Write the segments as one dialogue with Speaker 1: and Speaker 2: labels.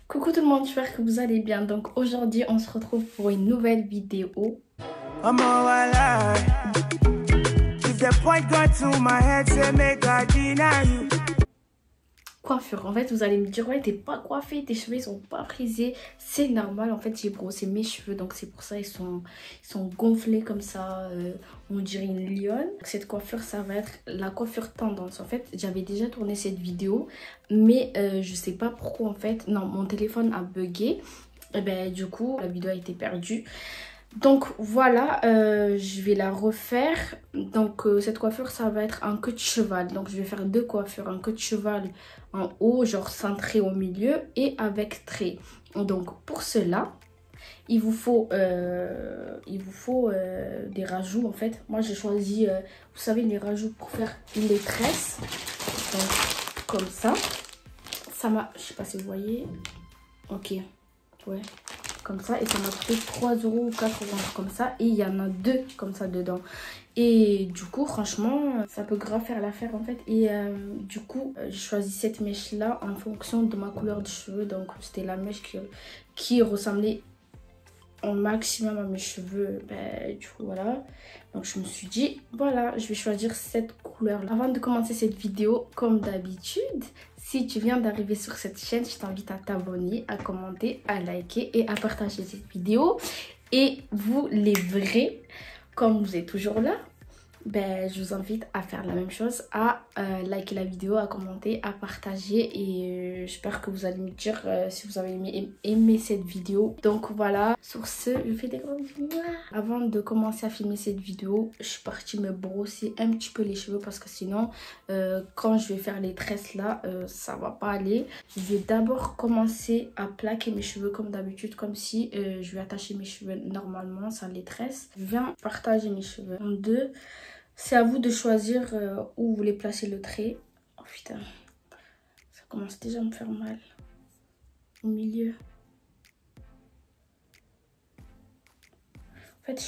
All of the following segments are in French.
Speaker 1: Coucou tout le monde, j'espère que vous allez bien. Donc aujourd'hui on se retrouve pour une nouvelle vidéo. Coiffure. En fait vous allez me dire ouais t'es pas coiffée, tes cheveux ils sont pas frisés. C'est normal, en fait j'ai brossé mes cheveux donc c'est pour ça ils sont gonflés comme ça. On dirait une lionne. Cette coiffure ça va être la coiffure tendance. En fait j'avais déjà tourné cette vidéo mais je sais pas pourquoi en fait. Non, mon téléphone a bugué. Et ben du coup la vidéo a été perdue. Donc voilà, je vais la refaire. Donc cette coiffure ça va être en queue de cheval. Donc je vais faire deux coiffures, un queue de cheval en haut, genre centré au milieu et avec trait. Donc pour cela il vous faut des rajouts en fait. Moi j'ai choisi, vous savez, les rajouts pour faire les tresses. Donc comme ça m'a, je sais pas si vous voyez, ok, ouais, comme ça, et ça m'a coûté 3 € ou 4 € comme ça, et il y en a deux comme ça dedans. Et du coup franchement ça peut grave faire l'affaire en fait. Et du coup j'ai choisi cette mèche là en fonction de ma couleur de cheveux. Donc c'était la mèche qui ressemblait au maximum à mes cheveux. Ben, du coup voilà, donc je me suis dit voilà, je vais choisir cette couleur là. Avant de commencer cette vidéo, comme d'habitude, si tu viens d'arriver sur cette chaîne, je t'invite à t'abonner, à commenter, à liker et à partager cette vidéo. Et vous les vrais, comme vous êtes toujours là, ben, je vous invite à faire la même chose, à liker la vidéo, à commenter, à partager. Et j'espère que vous allez me dire si vous avez aimé cette vidéo. Donc voilà, sur ce, je fais des gros bisous. Avant de commencer à filmer cette vidéo, je suis partie me brosser un petit peu les cheveux parce que sinon, quand je vais faire les tresses là, ça va pas aller. Je vais d'abord commencer à plaquer mes cheveux comme d'habitude, comme si je vais attacher mes cheveux normalement sans les tresses. Je viens partager mes cheveux en deux. C'est à vous de choisir où vous voulez placer le trait. Oh putain, ça commence déjà à me faire mal. Au milieu. En fait,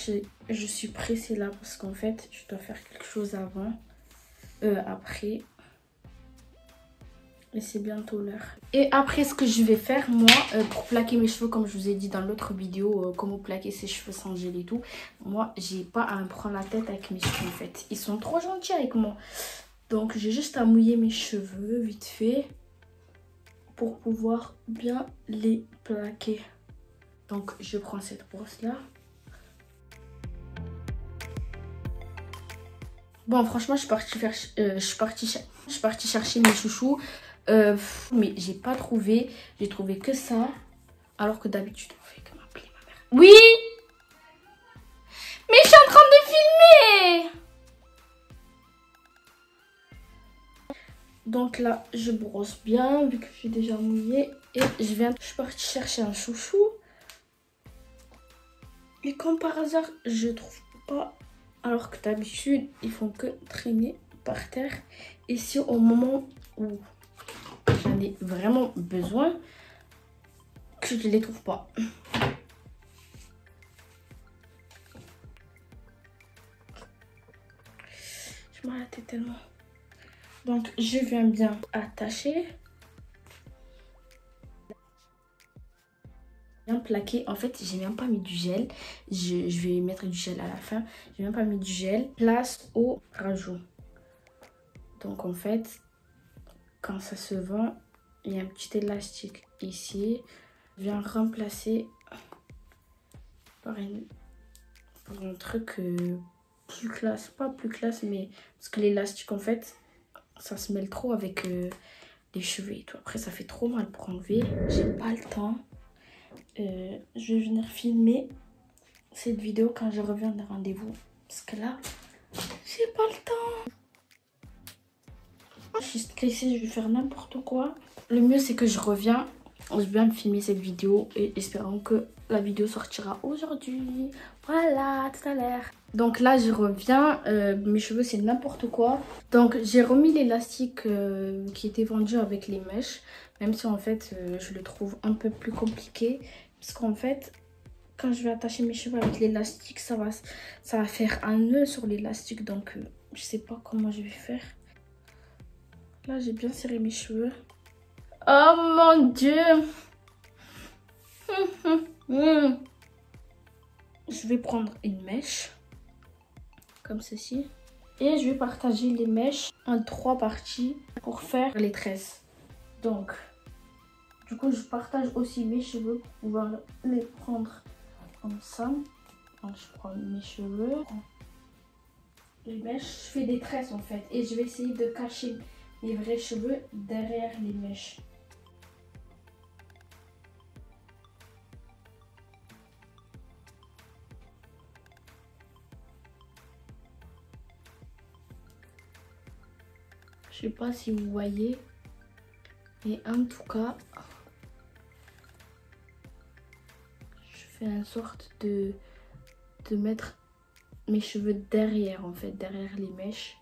Speaker 1: je suis pressée là parce qu'en fait, je dois faire quelque chose avant. Après. Et c'est bientôt l'heure. Et après, ce que je vais faire, moi, pour plaquer mes cheveux, comme je vous ai dit dans l'autre vidéo, comment plaquer ses cheveux sans gel et tout. Moi, j'ai pas à me prendre la tête avec mes cheveux, en fait. Ils sont trop gentils avec moi. Donc, j'ai juste à mouiller mes cheveux, vite fait, pour pouvoir bien les plaquer. Donc, je prends cette brosse-là. Bon, franchement, je suis partie chercher mes chouchous. Mais j'ai pas trouvé. J'ai trouvé que ça. Alors que d'habitude, on fait que m'appeler ma mère. Oui! Mais je suis en train de filmer! Donc là, je brosse bien, vu que je suis déjà mouillée. Et je suis partie chercher un chouchou. Et comme par hasard, je trouve pas. Alors que d'habitude, ils font que traîner par terre. Et si au moment où j'en ai vraiment besoin, que je les trouve pas. Je m'en la tête tellement. Donc je viens bien attacher. Bien plaquer. En fait, j'ai même pas mis du gel. Je vais mettre du gel à la fin. J'ai même pas mis du gel. Place au rajout. Donc en fait, quand ça se vend, il y a un petit élastique ici. Je viens remplacer par un truc plus classe. Pas plus classe, mais parce que l'élastique en fait, ça se mêle trop avec les cheveux et tout. Après, ça fait trop mal pour enlever. J'ai pas le temps. Je vais venir filmer cette vidéo quand je reviens de rendez-vous. Parce que là, j'ai pas le temps. Je suis stressée, je vais faire n'importe quoi. Le mieux, c'est que je reviens. Je viens de filmer cette vidéo et espérons que la vidéo sortira aujourd'hui. Voilà, tout à l'heure. Donc là, je reviens. Mes cheveux, c'est n'importe quoi. Donc, j'ai remis l'élastique qui était vendu avec les mèches. Même si en fait, je le trouve un peu plus compliqué. Parce qu'en fait, quand je vais attacher mes cheveux avec l'élastique, ça va faire un nœud sur l'élastique. Donc, je sais pas comment je vais faire. Là, j'ai bien serré mes cheveux. Oh mon Dieu! Je vais prendre une mèche. Comme ceci. Et je vais partager les mèches en 3 parties pour faire les tresses. Donc, du coup, je partage aussi mes cheveux pour pouvoir les prendre comme ça. Donc, je prends mes cheveux. Les mèches, je fais des tresses en fait. Et je vais essayer de cacher mes vrais cheveux derrière les mèches. Je sais pas si vous voyez. Mais en tout cas, je fais en sorte de mettre mes cheveux derrière en fait, derrière les mèches.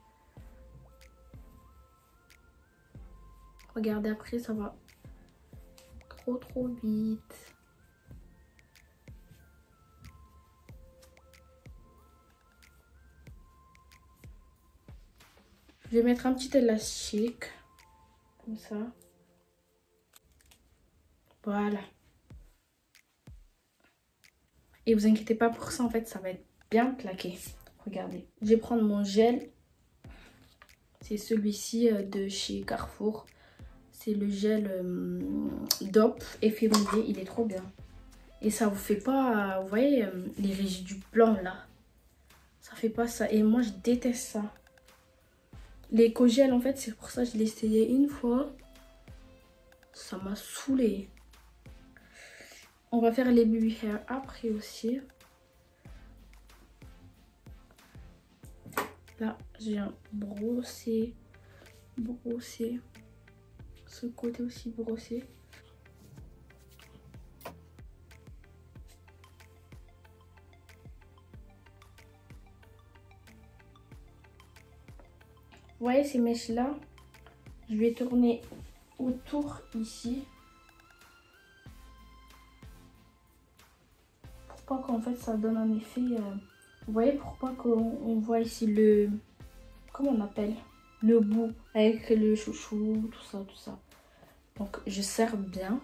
Speaker 1: Regardez après, ça va trop vite. Je vais mettre un petit élastique, comme ça. Voilà. Et vous inquiétez pas pour ça, en fait, ça va être bien plaqué. Regardez. Je vais prendre mon gel. C'est celui-ci de chez Carrefour. C'est le gel DOP efféminé. Il est trop bien. Et ça vous fait pas, vous voyez, les résidus blancs là. Ça fait pas ça. Et moi, je déteste ça. L'éco-gel, en fait, c'est pour ça que je l'ai essayé une fois. Ça m'a saoulé. On va faire les baby hair après aussi. Là, je viens brosser. Ce côté aussi brosser. Vous voyez ces mèches là, je vais tourner autour ici. Pour pas qu'en fait ça donne un effet... vous voyez, pour pas qu'on voit ici le... Comment on appelle? Le bout avec le chouchou, tout ça. Donc je serre bien.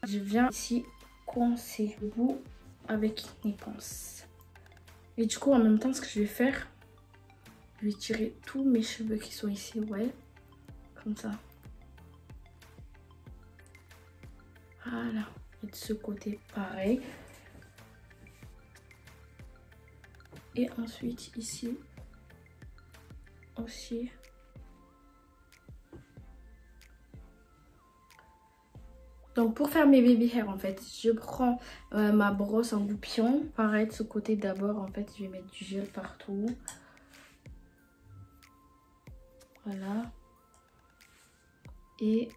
Speaker 1: Je viens ici coincer le bout avec mes pinces. Et du coup en même temps ce que je vais faire, je vais tirer tous mes cheveux qui sont ici, ouais, comme ça. Voilà. Et de ce côté pareil. Et ensuite ici aussi. Donc pour faire mes baby hair en fait, je prends ma brosse en goupillon. Pareil de ce côté d'abord en fait, je vais mettre du gel partout. Voilà. Et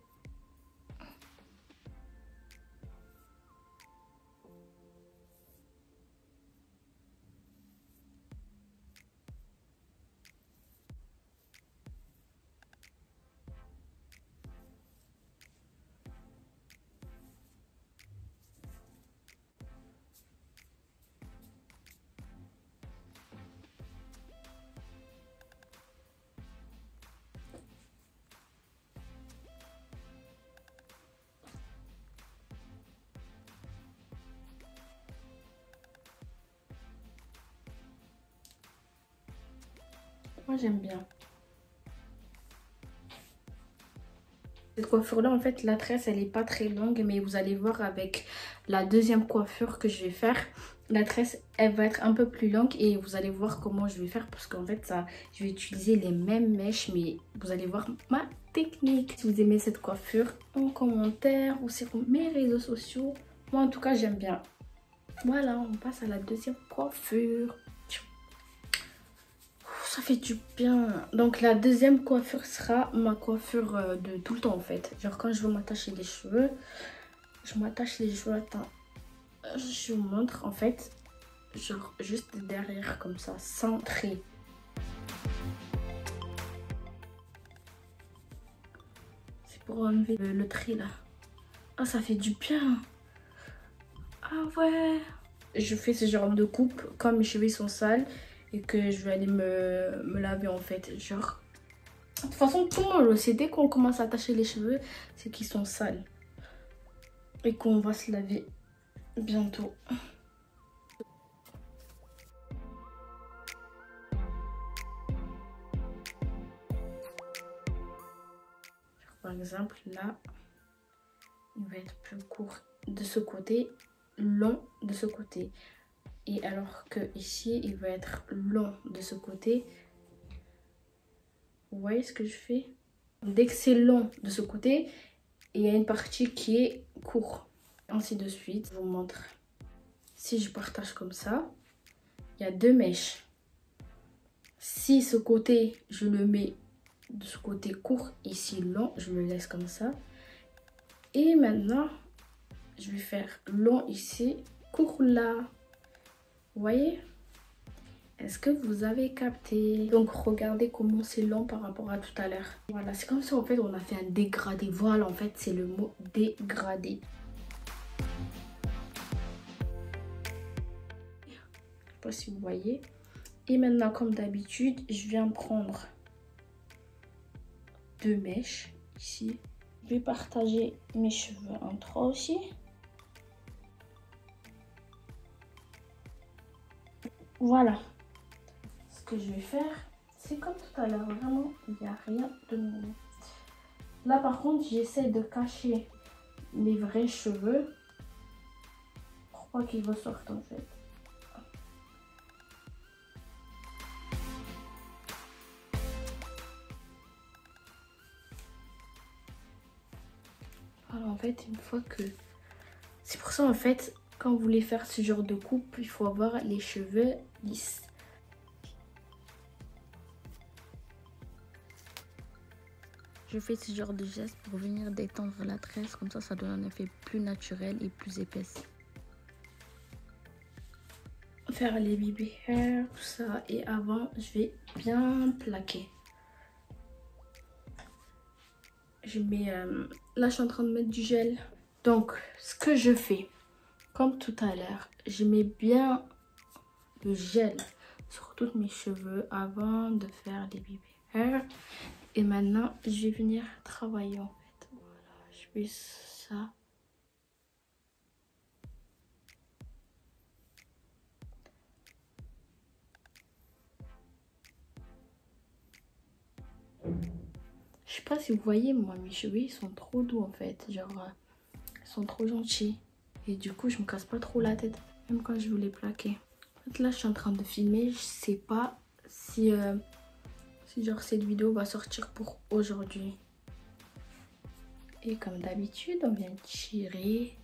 Speaker 1: moi j'aime bien. Cette coiffure là en fait la tresse elle est pas très longue, mais vous allez voir avec la deuxième coiffure que je vais faire, la tresse elle va être un peu plus longue et vous allez voir comment je vais faire parce qu'en fait ça je vais utiliser les mêmes mèches, mais vous allez voir ma technique. Si vous aimez cette coiffure, en commentaire ou sur mes réseaux sociaux, moi en tout cas j'aime bien. Voilà, on passe à la deuxième coiffure. Ça fait du bien. Donc la deuxième coiffure sera ma coiffure de tout le temps en fait. Genre quand je veux m'attacher les cheveux, je m'attache les cheveux. Attends, je vous montre en fait. Genre juste derrière comme ça, centré. C'est pour enlever le trait là. Ah, ça fait du bien. Ah ouais. Je fais ce genre de coupe quand mes cheveux sont sales. Et que je vais aller me laver en fait. Genre, de toute façon tout le monde le sait. Dès qu'on commence à attacher les cheveux, c'est qu'ils sont sales. Et qu'on va se laver. bientôt. Par exemple, là, il va être plus court de ce côté, long de ce côté. Et alors que ici, il va être long de ce côté. Vous voyez ce que je fais? Dès que c'est long de ce côté, il y a une partie qui est court. Ainsi de suite, je vous montre. Si je partage comme ça, il y a deux mèches. Si ce côté, je le mets de ce côté court, ici long, je le laisse comme ça. Et maintenant, je vais faire long ici, court là. Vous voyez? Est-ce que vous avez capté? Donc regardez comment c'est long par rapport à tout à l'heure. Voilà, c'est comme ça en fait on a fait un dégradé. Voilà, en fait c'est le mot dégradé. Je sais pas si vous voyez. Et maintenant comme d'habitude, je viens prendre deux mèches ici. Je vais partager mes cheveux en trois aussi. Voilà. Ce que je vais faire, c'est comme tout à l'heure, vraiment, il n'y a rien de nouveau. Là, par contre, j'essaie de cacher mes vrais cheveux pour pas qu'ils ressortent en fait. Voilà, en fait, une fois que... C'est pour ça, en fait, quand vous voulez faire ce genre de coupe, il faut avoir les cheveux lisses. Je fais ce genre de geste pour venir détendre la tresse, comme ça donne un effet plus naturel et plus épaisse. Faire les baby hair, tout ça, et avant, je vais bien plaquer. Je mets, là, je suis en train de mettre du gel. Donc, ce que je fais, comme tout à l'heure, je mets bien le gel sur tous mes cheveux avant de faire les baby hair. Et maintenant, je vais venir travailler en fait. Voilà, je fais ça. Je sais pas si vous voyez, moi, mes cheveux, ils sont trop doux en fait. Genre, ils sont trop gentils. Et du coup, je me casse pas trop la tête. Même quand je veux les plaquer. En fait, là, je suis en train de filmer. Je sais pas si... genre cette vidéo va sortir pour aujourd'hui. Et comme d'habitude, on vient tirer.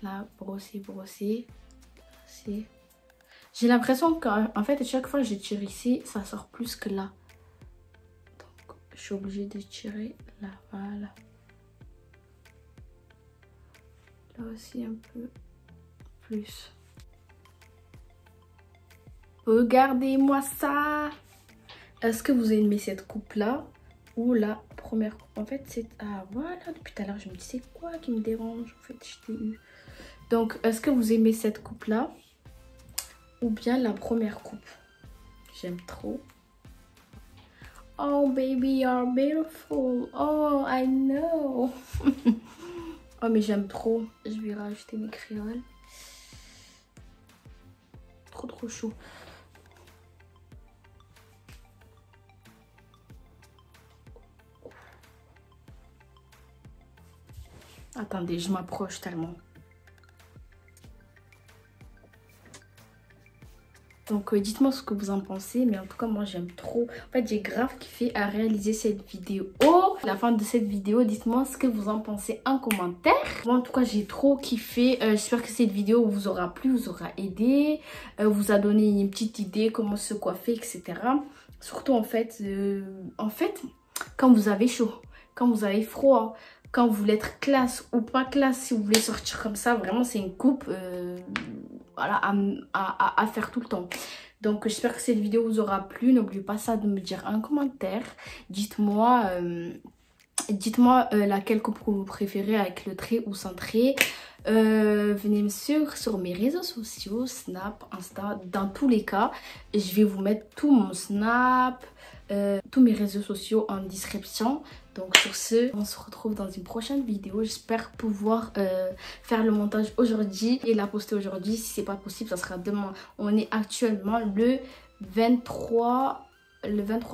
Speaker 1: Là, brosser. J'ai l'impression qu'en fait, à chaque fois que je tire ici, ça sort plus que là. Donc, je suis obligée de tirer là, voilà. Là aussi, un peu plus. Regardez-moi ça! Est-ce que vous aimez cette coupe-là ou la première coupe? En fait, c'est... Ah, voilà, depuis tout à l'heure, je me dis, c'est quoi qui me dérange? En fait, je t'ai eu. Donc, est-ce que vous aimez cette coupe-là ou bien la première coupe? J'aime trop. Oh, baby, you're beautiful. Oh, I know. Oh, mais j'aime trop. Je vais rajouter mes créoles. Trop chaud. Attendez, je m'approche tellement. Donc dites-moi ce que vous en pensez, mais en tout cas moi j'aime trop. En fait j'ai grave kiffé à réaliser cette vidéo. À la fin de cette vidéo, dites-moi ce que vous en pensez en commentaire. Moi en tout cas j'ai trop kiffé. J'espère que cette vidéo vous aura plu, vous aura aidé, vous a donné une petite idée comment se coiffer, etc. Surtout en fait quand vous avez chaud, quand vous avez froid, quand vous voulez être classe ou pas classe, si vous voulez sortir comme ça, vraiment c'est une coupe voilà, à faire tout le temps. Donc j'espère que cette vidéo vous aura plu. N'oubliez pas ça de me dire en commentaire. Dites-moi laquelle coupe vous préférez, avec le trait ou sans trait. Venez me suivre sur mes réseaux sociaux, Snap, Insta. Dans tous les cas, je vais vous mettre tout mon Snap, tous mes réseaux sociaux en description. Donc sur ce, on se retrouve dans une prochaine vidéo. J'espère pouvoir faire le montage aujourd'hui et la poster aujourd'hui. Si c'est pas possible, ça sera demain. On est actuellement le 23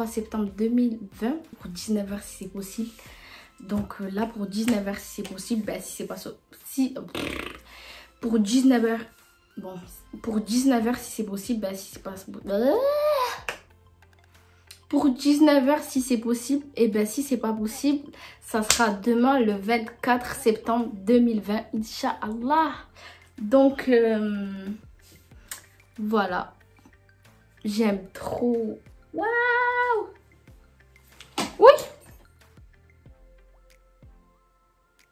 Speaker 1: septembre 2020 pour 19h si c'est possible. Donc là pour 19h si c'est possible, ben, si c'est pas si pour 19h, bon, pour 19h si c'est possible, ben, si c'est pas pour 19h si c'est possible, et ben si c'est pas possible, ça sera demain le 24 septembre 2020, Inch'Allah. Donc voilà, j'aime trop. Waouh! Oui!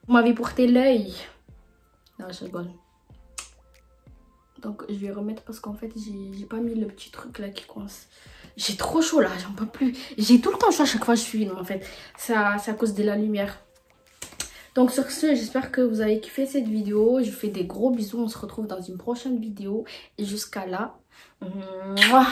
Speaker 1: Vous m'avez porté l'œil. Non, je rigole. Donc je vais remettre parce qu'en fait j'ai pas mis le petit truc là qui coince. J'ai trop chaud là, j'en peux plus. J'ai tout le temps chaud à chaque fois que je filme en fait. C'est à cause de la lumière. Donc sur ce, j'espère que vous avez kiffé cette vidéo. Je vous fais des gros bisous. On se retrouve dans une prochaine vidéo. Et jusqu'à là, mouah.